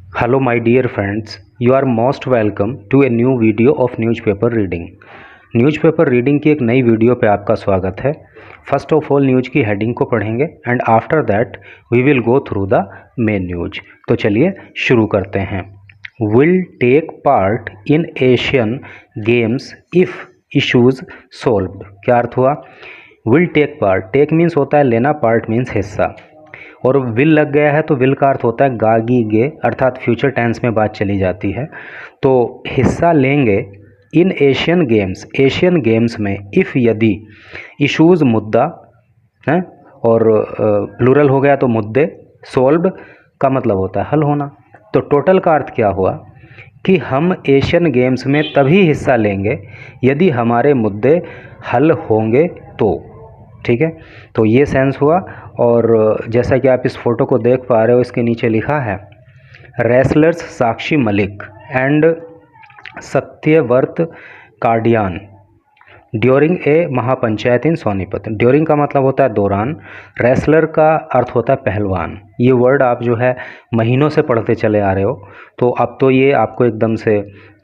Hello my dear friends, you are most welcome to a new video of newspaper reading. Newspaper reading की एक नई video पे आपका स्वागत है। फर्स्ट ऑफ ऑल न्यूज़ की हेडिंग को पढ़ेंगे and after that we will go through the main news. तो चलिए शुरू करते हैं। Will take part in Asian games if issues solved. क्या अर्थ हुआ? Will take part, take means होता है लेना, पार्ट मीन्स हिस्सा, और विल लग गया है तो विल का अर्थ होता है गागी गे, अर्थात फ्यूचर टेंस में बात चली जाती है। तो हिस्सा लेंगे in Asian games, Asian games में, इफ़ यदि, इशूज़ मुद्दा है और प्लूरल हो गया तो मुद्दे, सोल्व्ड का मतलब होता है हल होना। तो टोटल का अर्थ क्या हुआ कि हम एशियन गेम्स में तभी हिस्सा लेंगे यदि हमारे मुद्दे हल होंगे तो। ठीक है, तो ये सेंस हुआ। और जैसा कि आप इस फोटो को देख पा रहे हो, इसके नीचे लिखा है wrestlers Sakshi Malik and Satyavrat Kadian during a mahapanchayat in Sonipat. During का मतलब होता है दौरान, रेसलर का अर्थ होता है पहलवान। ये वर्ड आप जो है महीनों से पढ़ते चले आ रहे हो, तो अब तो ये आपको एकदम से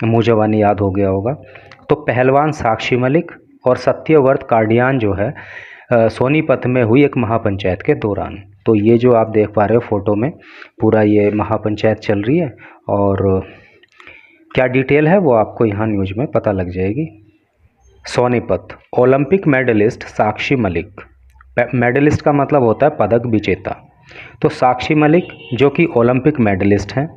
मुँह ज़बानी याद हो गया होगा। तो पहलवान साक्षी मलिक और सत्यव्रत कार्डियान जो है सोनीपत में हुई एक महापंचायत के दौरान। तो ये जो आप देख पा रहे हो फोटो में, पूरा ये महापंचायत चल रही है और क्या डिटेल है वो आपको यहाँ न्यूज़ में पता लग जाएगी। Sonipat, Olympic medallist Sakshi Malik. Medallist का मतलब होता है पदक विजेता। तो साक्षी मलिक जो कि ओलंपिक मेडलिस्ट हैं,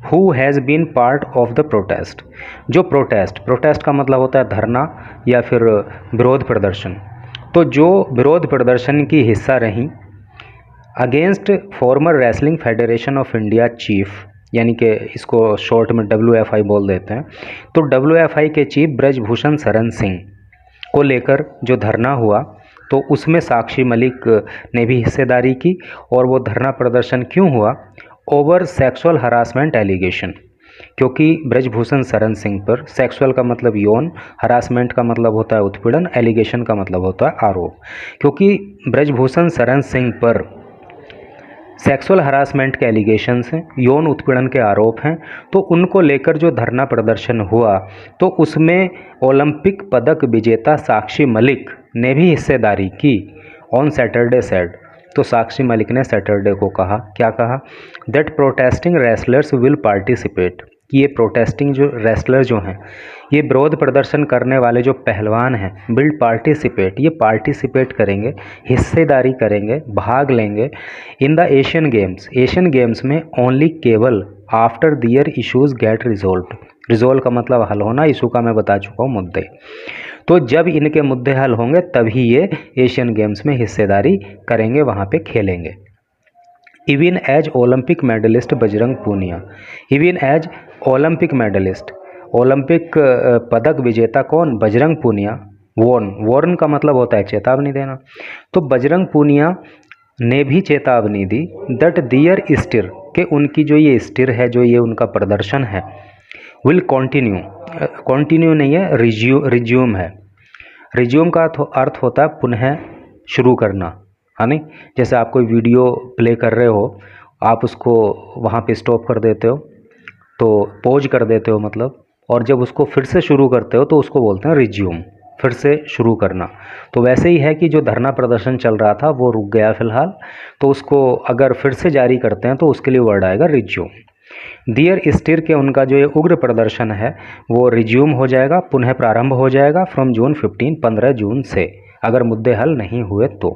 who has been part of the protest. जो प्रोटेस्ट का मतलब होता है धरना या फिर विरोध प्रदर्शन। तो जो विरोध प्रदर्शन की हिस्सा रहीं against farmer wrestling federation of India chief, यानी कि इसको शॉर्ट में WFI बोल देते हैं। तो WFI के चीफ ब्रजभूषण शरण सिंह को लेकर जो धरना हुआ, तो उसमें साक्षी मलिक ने भी हिस्सेदारी की। और वो धरना प्रदर्शन क्यों हुआ? ओवर सेक्सुअल हरासमेंट एलिगेशन, क्योंकि ब्रजभूषण शरण सिंह पर, सेक्सुअल का मतलब यौन, हरासमेंट का मतलब होता है उत्पीड़न, एलिगेशन का मतलब होता है आरोप। क्योंकि ब्रजभूषण शरण सिंह पर सेक्सुअल हरासमेंट के एलिगेशंस हैं, यौन उत्पीड़न के आरोप हैं, तो उनको लेकर जो धरना प्रदर्शन हुआ, तो उसमें ओलंपिक पदक विजेता साक्षी मलिक ने भी हिस्सेदारी की। ऑन सैटरडे सेड, तो साक्षी मलिक ने सैटरडे को कहा, क्या कहा? That protesting wrestlers will participate, कि ये प्रोटेस्टिंग जो रेसलर जो हैं, ये विरोध प्रदर्शन करने वाले जो पहलवान हैं, विल पार्टिसिपेट, ये पार्टिसिपेट करेंगे, हिस्सेदारी करेंगे, भाग लेंगे in the Asian games, Asian games में ओनली, केवल, आफ्टर दियर इश्यूज़ गेट रिजोल्व। रिजोल्व का मतलब हल होना, इशू का मैं बता चुका हूँ मुद्दे। तो जब इनके मुद्दे हल होंगे तभी ये एशियन गेम्स में हिस्सेदारी करेंगे, वहाँ पे खेलेंगे। Even as Olympic medallist Bajrang Punia, even as Olympic medallist, Olympic पदक विजेता कौन? बजरंग पूनिया। वॉर्न का मतलब होता है चेतावनी देना। तो बजरंग पूनिया ने भी चेतावनी दी दैट दियर स्टिर, के उनकी जो ये स्टिर है, जो ये उनका प्रदर्शन है, विल कंटिन्यू, कंटिन्यू नहीं है, रिज्यूम है। रिज्यूम का अर्थ होता है पुनः शुरू करना, है नहीं? जैसे आप कोई वीडियो प्ले कर रहे हो, आप उसको वहाँ पे स्टॉप कर देते हो, तो पॉज कर देते हो मतलब, और जब उसको फिर से शुरू करते हो तो उसको बोलते हैं रिज्यूम, फिर से शुरू करना। तो वैसे ही है कि जो धरना प्रदर्शन चल रहा था वो रुक गया फ़िलहाल, तो उसको अगर फिर से जारी करते हैं तो उसके लिए वर्ड आएगा रिज्यूम। दियर स्टिर के उनका जो ये उग्र प्रदर्शन है वो रिज्यूम हो जाएगा, पुनः प्रारंभ हो जाएगा फ्रॉम जून 15, 15 जून से, अगर मुद्दे हल नहीं हुए तो।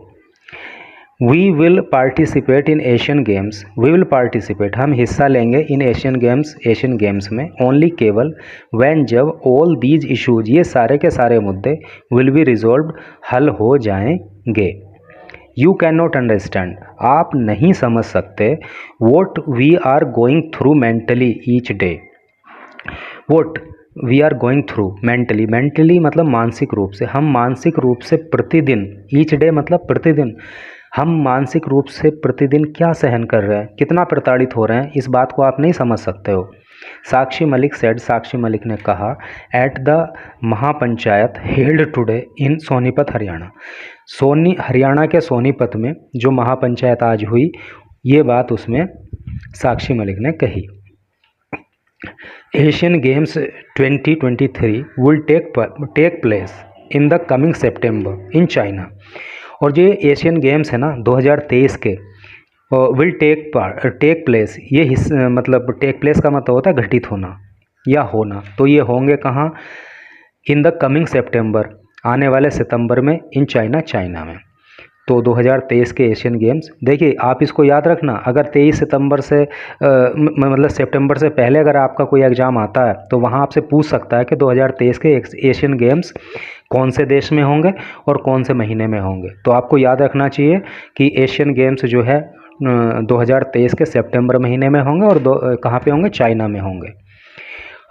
We will participate in Asian games, we will participate, हम हिस्सा लेंगे in Asian games, Asian games में, ओनली, केवल, व्हेन, जब, ऑल दीज इशूज, ये सारे के सारे मुद्दे, विल बी रिजॉल्व्ड, हल हो जाएंगे। यू कैन नॉट अंडरस्टैंड, आप नहीं समझ सकते, what we are going through mentally each day, what we are going through mentally, mentally मतलब मानसिक रूप से, हम मानसिक रूप से प्रतिदिन, ईच डे मतलब प्रतिदिन, हम मानसिक रूप से प्रतिदिन क्या सहन कर रहे हैं, कितना प्रताड़ित हो रहे हैं, इस बात को आप नहीं समझ सकते हो। साक्षी मलिक सेड, साक्षी मलिक ने कहा, at the mahapanchayat held today in Sonipat Haryana, Haryana के सोनीपत में जो महापंचायत आज हुई, ये बात उसमें साक्षी मलिक ने कही। Asian games 2023 will take place in the coming September in China. और जो ये एशियन गेम्स है ना 2023 के, विल टेक प्लेस, ये मतलब टेक प्लेस का मतलब होता है घटित होना या होना। तो ये होंगे कहाँ? इन द कमिंग सेप्टेम्बर, आने वाले सितंबर में, इन चाइना, चाइना में। तो 2023 के एशियन गेम्स, देखिए आप इसको याद रखना, अगर 23 सितंबर से मतलब सितंबर से पहले अगर आपका कोई एग्ज़ाम आता है तो वहाँ आपसे पूछ सकता है कि 2023 के एशियन गेम्स कौन से देश में होंगे और कौन से महीने में होंगे। तो आपको याद रखना चाहिए कि एशियन गेम्स जो है 2023 के सितंबर महीने में होंगे और कहाँ पे होंगे? चाइना में होंगे।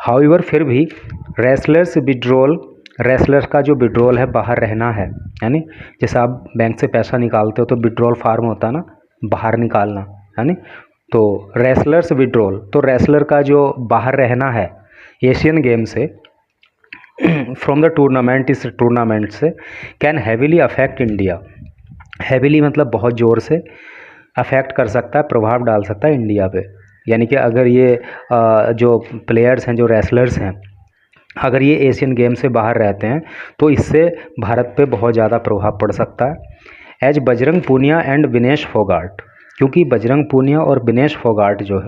हाउएवर फिर भी रेसलर्स विड्रॉल, रेसलर्स का जो विड्रॉल है, बाहर रहना है, यानी जैसे आप बैंक से पैसा निकालते हो तो विड्रॉल फार्म होता है ना, बाहर निकालना, है नी। तो रेसलर्स विड्रॉल, तो रेसलर का जो बाहर रहना है एशियन गेम से फ्रॉम द टूर्नामेंट, इस टूर्नामेंट से, can heavily affect India. Heavily मतलब बहुत ज़ोर से, अफेक्ट कर सकता है, प्रभाव डाल सकता है इंडिया पे। यानी कि अगर ये जो प्लेयर्स हैं, जो रेसलर्स हैं, अगर ये एशियन गेम से बाहर रहते हैं तो इससे भारत पे बहुत ज़्यादा प्रभाव पड़ सकता है। एज बजरंग पूनिया एंड विनेश फोगाट, क्योंकि बजरंग पूनिया और विनेश फोगाट जो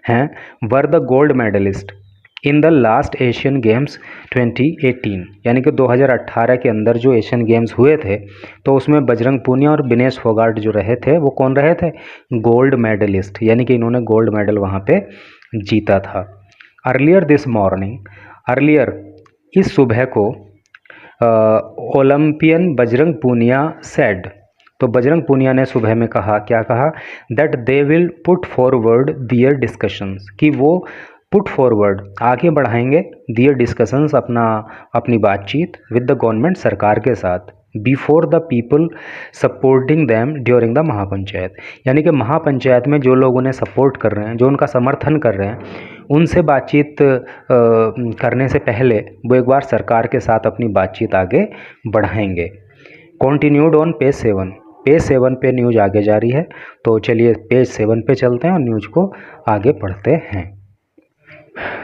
हैं were the gold medallist in the last Asian games 2018, यानी कि 2018 के अंदर जो एशियन गेम्स हुए थे तो उसमें बजरंग पूनिया और विनेश फोगाट जो रहे थे वो कौन रहे थे? गोल्ड मेडलिस्ट, यानी कि इन्होंने गोल्ड मेडल वहाँ पे जीता था। अर्लियर दिस मॉर्निंग, अर्लियर इस सुबह को, ओलंपियन बजरंग पूनिया सेड, तो बजरंग पूनिया ने सुबह में कहा, क्या कहा? That they will put forward their discussions, कि वो पुट फॉरवर्ड, आगे बढ़ाएंगे, दियर डिस्कशंस, अपनी बातचीत, विद द गवर्नमेंट, सरकार के साथ, before the people supporting them during the mahapanchayat, यानी कि महापंचायत में जो लोग उन्हें सपोर्ट कर रहे हैं, जो उनका समर्थन कर रहे हैं, उनसे बातचीत करने से पहले वो एक बार सरकार के साथ अपनी बातचीत आगे बढ़ाएंगे। कॉन्टीन्यूड ऑन पेज 7, पेज 7 पे न्यूज़ आगे जारी है। तो चलिए पेज 7 पे चलते हैं और न्यूज़ को आगे पढ़ते हैं।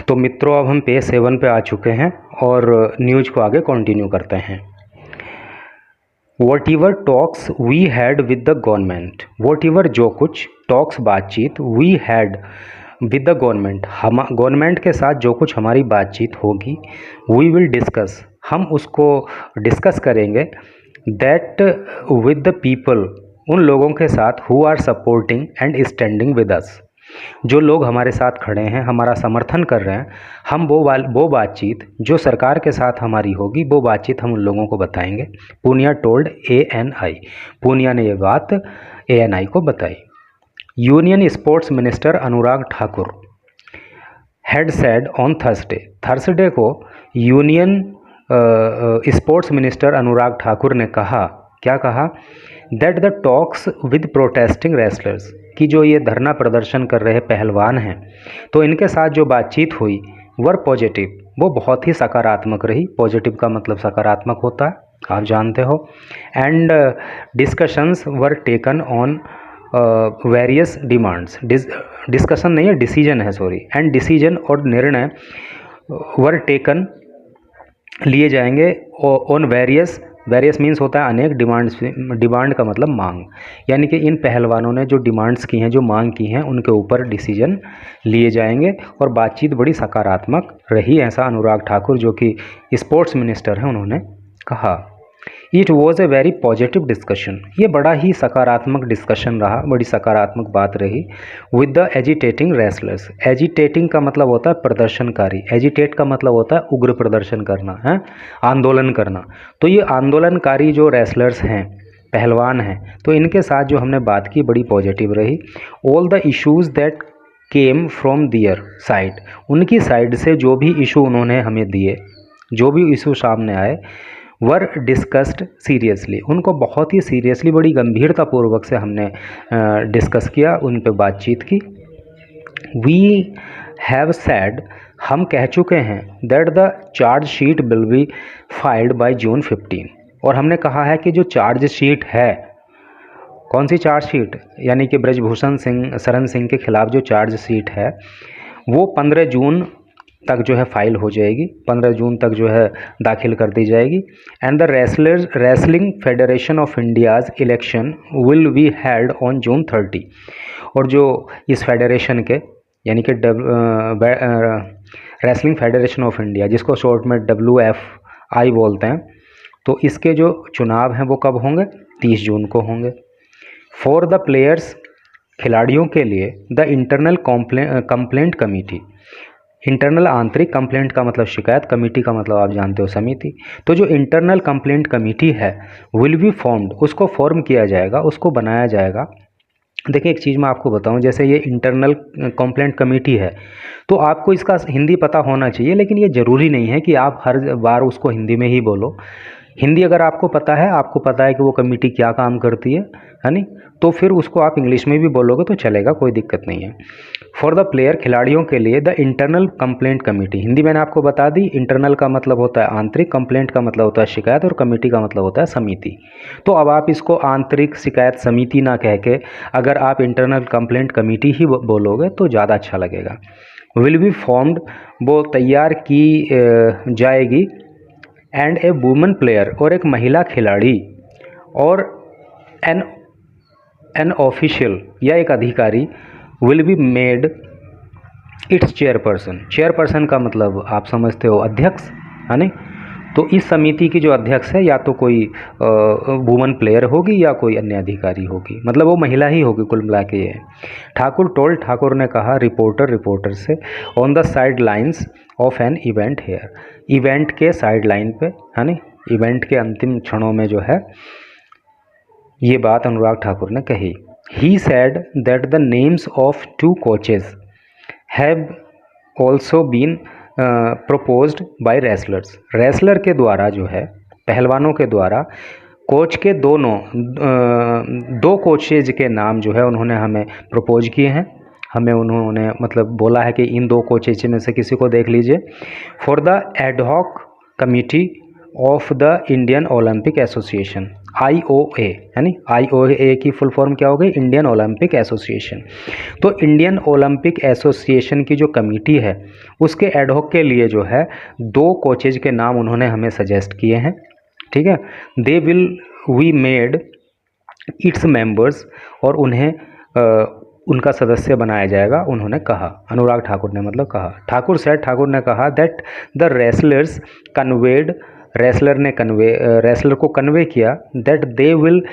तो मित्रों अब हम पेज 7 पे आ चुके हैं और न्यूज़ को आगे कंटिन्यू करते हैं। Whatever talks we had with the government, whatever जो कुछ, टॉक्स बातचीत, we had with the government, हम गवर्नमेंट के साथ जो कुछ हमारी बातचीत होगी, वी विल डिस्कस, हम उसको डिस्कस करेंगे, दैट विद द पीपल, उन लोगों के साथ, who are supporting and standing with us, जो लोग हमारे साथ खड़े हैं, हमारा समर्थन कर रहे हैं, हम वो बातचीत जो सरकार के साथ हमारी होगी, वो बातचीत हम उन लोगों को बताएंगे। पूनिया टोल्ड ANI, पूनिया ने ये बात ANI को बताई। Union sports minister Anurag Thakur had said on Thursday, Thursday को यूनियन स्पोर्ट्स मिनिस्टर अनुराग ठाकुर ने कहा, क्या कहा? That the talks with protesting wrestlers, कि जो ये धरना प्रदर्शन कर रहे पहलवान हैं, तो इनके साथ जो बातचीत हुई, वर पॉजिटिव, वो बहुत ही सकारात्मक रही। पॉजिटिव का मतलब सकारात्मक होता है, आप जानते हो। And discussions were taken on various demands, discussion नहीं है, डिसीजन है, सॉरी, एंड डिसीजन और निर्णय वर टेकन, लिए जाएंगे, ऑन वेरियस, वेरियस मीन्स होता है अनेक, डिमांड्स, डिमांड का मतलब मांग, यानी कि इन पहलवानों ने जो डिमांड्स की हैं, जो मांग की हैं, उनके ऊपर डिसीजन लिए जाएंगे और बातचीत बड़ी सकारात्मक रही, ऐसा अनुराग ठाकुर जो कि स्पोर्ट्स मिनिस्टर हैं उन्होंने कहा। It was a very positive discussion, ये बड़ा ही सकारात्मक डिस्कशन रहा, बड़ी सकारात्मक बात रही। With the agitating wrestlers, agitating का मतलब होता है प्रदर्शनकारी, एजिटेट का मतलब होता है उग्र प्रदर्शन करना, है आंदोलन करना। तो ये आंदोलनकारी जो रेसलर्स हैं, पहलवान हैं, तो इनके साथ जो हमने बात की बड़ी पॉजिटिव रही। All the issues that came from their side, उनकी साइड से जो भी इशू उन्होंने हमें दिए, जो भी इशू सामने आए, वर डिस्कस्ड सीरियसली, उनको बहुत ही सीरियसली, बड़ी गंभीरतापूर्वक से हमने डिस्कस किया, उन पर बातचीत की। वी हैव सेड, हम कह चुके हैं, that the charge sheet will be filed by June 15, और हमने कहा है कि जो चार्ज शीट है, कौन सी चार्ज शीट, यानी कि ब्रजभूषण सिंह, शरण सिंह के खिलाफ जो चार्ज शीट है वो 15 जून तक जो है फाइल हो जाएगी, 15 जून तक जो है दाखिल कर दी जाएगी। And the wrestling federation of India's election will be held on June 30। और जो इस फेडरेशन के यानी कि रेसलिंग फेडरेशन ऑफ इंडिया, जिसको शॉर्ट में WFI बोलते हैं, तो इसके जो चुनाव हैं वो कब होंगे? 30 जून को होंगे। फॉर द प्लेयर्स, खिलाड़ियों के लिए, the internal complaint committee, internal आंतरिक कंप्लेंट का मतलब शिकायत, कमेटी का मतलब आप जानते हो समिति। तो जो इंटरनल कंप्लेंट कमेटी है विल बी फॉर्म्ड, उसको फॉर्म किया जाएगा, उसको बनाया जाएगा। देखिए एक चीज़ मैं आपको बताऊं, जैसे ये इंटरनल कंप्लेंट कमेटी है तो आपको इसका हिंदी पता होना चाहिए, लेकिन ये ज़रूरी नहीं है कि आप हर बार उसको हिंदी में ही बोलो। हिंदी अगर आपको पता है, आपको पता है कि वो कमेटी क्या काम करती है नहीं, तो फिर उसको आप इंग्लिश में भी बोलोगे तो चलेगा, कोई दिक्कत नहीं है। फॉर द प्लेयर, खिलाड़ियों के लिए, the internal complaint committee, Hindi मैंने आपको बता दी। इंटरनल का मतलब होता है आंतरिक, कंप्लेंट का मतलब होता है शिकायत, और कमेटी का मतलब होता है समिति। तो अब आप इसको आंतरिक शिकायत समिति ना कह के अगर आप इंटरनल कंप्लेंट कमेटी ही बोलोगे तो ज़्यादा अच्छा लगेगा। विल बी फॉर्म्ड, वो तैयार की जाएगी। एंड ए वुमन प्लेयर, और एक महिला खिलाड़ी, और एन ऑफिशियल या एक अधिकारी, will be made it's chairperson. Chairperson का मतलब आप समझते हो अध्यक्ष, है नहीं। तो इस समिति की जो अध्यक्ष है या तो कोई वुमन प्लेयर होगी या कोई अन्य अधिकारी होगी, मतलब वो महिला ही होगी कुल मिला के ये। ठाकुर टोल्ड, ठाकुर ने कहा रिपोर्टर से, on the sidelines of an event here, event के साइड लाइन पे, है नहीं, इवेंट के अंतिम क्षणों में जो है ये बात अनुराग ठाकुर ने कही। He said that the names of 2 coaches have also been proposed by wrestlers. Wrestler के द्वारा जो है, पहलवानों के द्वारा कोच के दो कोचेज के नाम जो है उन्होंने हमें प्रपोज किए हैं। हमें उन्होंने मतलब बोला है कि इन 2 कोचेज में से किसी को देख लीजिए। For the ad hoc committee of the Indian Olympic association, IOA, यानी IOA की फुल फॉर्म क्या हो गई? Indian Olympic association. तो इंडियन ओलंपिक एसोसिएशन की जो कमेटी है उसके एडहॉक के लिए जो है 2 कोचेज के नाम उन्होंने हमें सजेस्ट किए हैं, ठीक है। They will be made its members, और उन्हें उनका सदस्य बनाया जाएगा, उन्होंने कहा। अनुराग ठाकुर ने मतलब कहा। ठाकुर ने कहा that the wrestlers conveyed, wrestler को कन्वे किया, दैट दे विल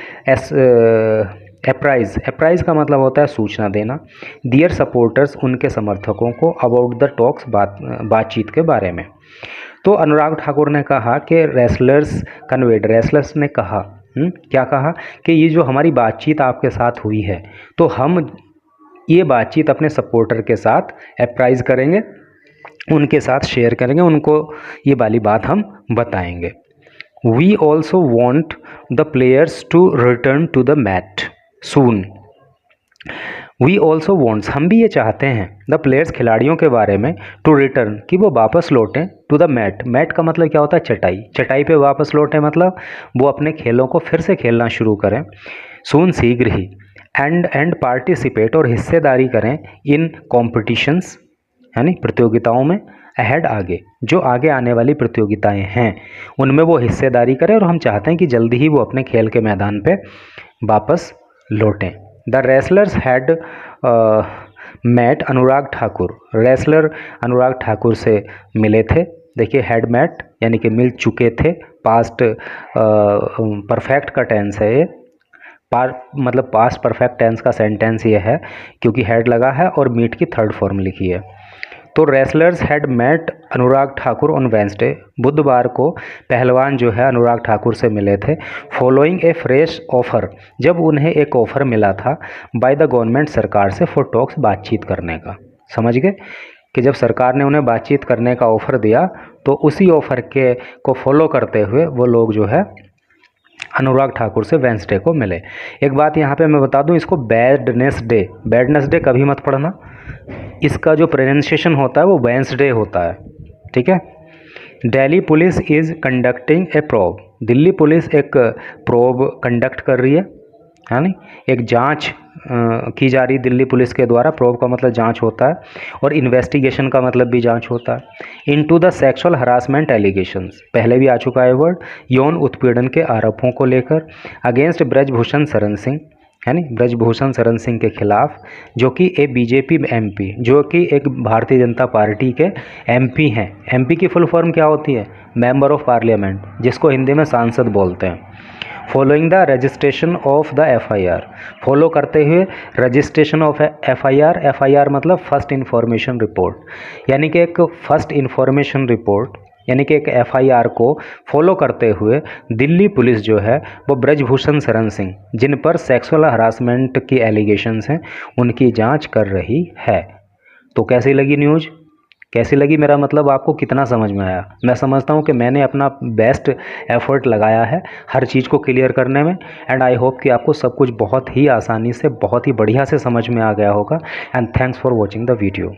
अप्राइज का मतलब होता है सूचना देना, दियर सपोर्टर्स, उनके समर्थकों को, अबाउट द टॉक्स, बातचीत के बारे में। तो अनुराग ठाकुर ने कहा कि रेसलर्स ने कहा, क्या कहा कि ये जो हमारी बातचीत आपके साथ हुई है तो हम ये बातचीत अपने सपोर्टर के साथ अप्राइज करेंगे, उनके साथ शेयर करेंगे, उनको ये वाली बात हम बताएंगे। We also want the players to return to the mat soon. We also wants, हम भी ये चाहते हैं, द प्लेयर्स, खिलाड़ियों के बारे में, टू रिटर्न, कि वो वापस लौटें, टू द मैट, मैट का मतलब क्या होता है? चटाई, चटाई पे वापस लौटें, मतलब वो अपने खेलों को फिर से खेलना शुरू करें, सून, शीघ्र ही। एंड पार्टिसिपेट, और हिस्सेदारी करें, इन कॉम्पिटिशन्स, यानी प्रतियोगिताओं में, अहेड, आगे, जो आगे आने वाली प्रतियोगिताएं हैं उनमें वो हिस्सेदारी करें, और हम चाहते हैं कि जल्दी ही वो अपने खेल के मैदान पे वापस लौटें। The wrestlers had met Anurag Thakur, wrestler Anurag Thakur से मिले थे। देखिए हैड मैट यानी कि मिल चुके थे, पास्ट परफेक्ट का टेंस है ये, मतलब पास्ट परफेक्ट टेंस का सेंटेंस ये है क्योंकि हैड लगा है और मीट की 3rd फॉर्म लिखी है। तो wrestlers had met Anurag Thakur on Wednesday, बुधवार को पहलवान जो है अनुराग ठाकुर से मिले थे, फॉलोइंग ए फ्रेश ऑफर, जब उन्हें एक ऑफ़र मिला था, बाय द गवर्नमेंट, सरकार से, फॉर टॉक्स, बातचीत करने का। समझ गए कि जब सरकार ने उन्हें बातचीत करने का ऑफ़र दिया तो उसी ऑफ़र के को फॉलो करते हुए वो लोग जो है अनुराग ठाकुर से वेंसडे को मिले। एक बात यहाँ पे मैं बता दूँ, इसको बैडनेसडे कभी मत पढ़ना, इसका जो प्रोनाउंसिएशन होता है वो वेंसडे होता है, ठीक है। Delhi police is conducting A probe, Delhi police एक प्रोब कंडक्ट कर रही है, है नी, एक जांच की जा रही दिल्ली पुलिस के द्वारा। प्रोब का मतलब जांच होता है और इन्वेस्टिगेशन का मतलब भी जांच होता है। Into the sexual harassment allegations, पहले भी आ चुका है वर्ड, यौन उत्पीड़न के आरोपों को लेकर, अगेंस्ट ब्रजभूषण शरण सिंह, है नी, ब्रजभूषण शरण सिंह के खिलाफ, जो कि एक बीजेपी एमपी, जो कि एक भारतीय जनता पार्टी के एमपी हैं। एमपी की फुल फॉर्म क्या होती है? मेंबर ऑफ पार्लियामेंट, जिसको हिंदी में सांसद बोलते हैं। Following the registration of the FIR, follow करते हुए रजिस्ट्रेशन ऑफ एफआईआर। एफआईआर मतलब फर्स्ट इन्फॉर्मेशन रिपोर्ट, यानी कि एक फर्स्ट इन्फॉर्मेशन रिपोर्ट, यानी कि एक एफआईआर को फॉलो करते हुए दिल्ली पुलिस जो है वो ब्रजभूषण शरण सिंह, जिन पर सेक्सुअल हरासमेंट की एलिगेशंस हैं, उनकी जांच कर रही है। तो कैसी लगी न्यूज़? कैसी लगी, मेरा मतलब आपको कितना समझ में आया? मैं समझता हूँ कि मैंने अपना बेस्ट एफर्ट लगाया है हर चीज़ को क्लियर करने में, एंड आई होप कि आपको सब कुछ बहुत ही आसानी से, बहुत ही बढ़िया से समझ में आ गया होगा। And thanks for watching the video.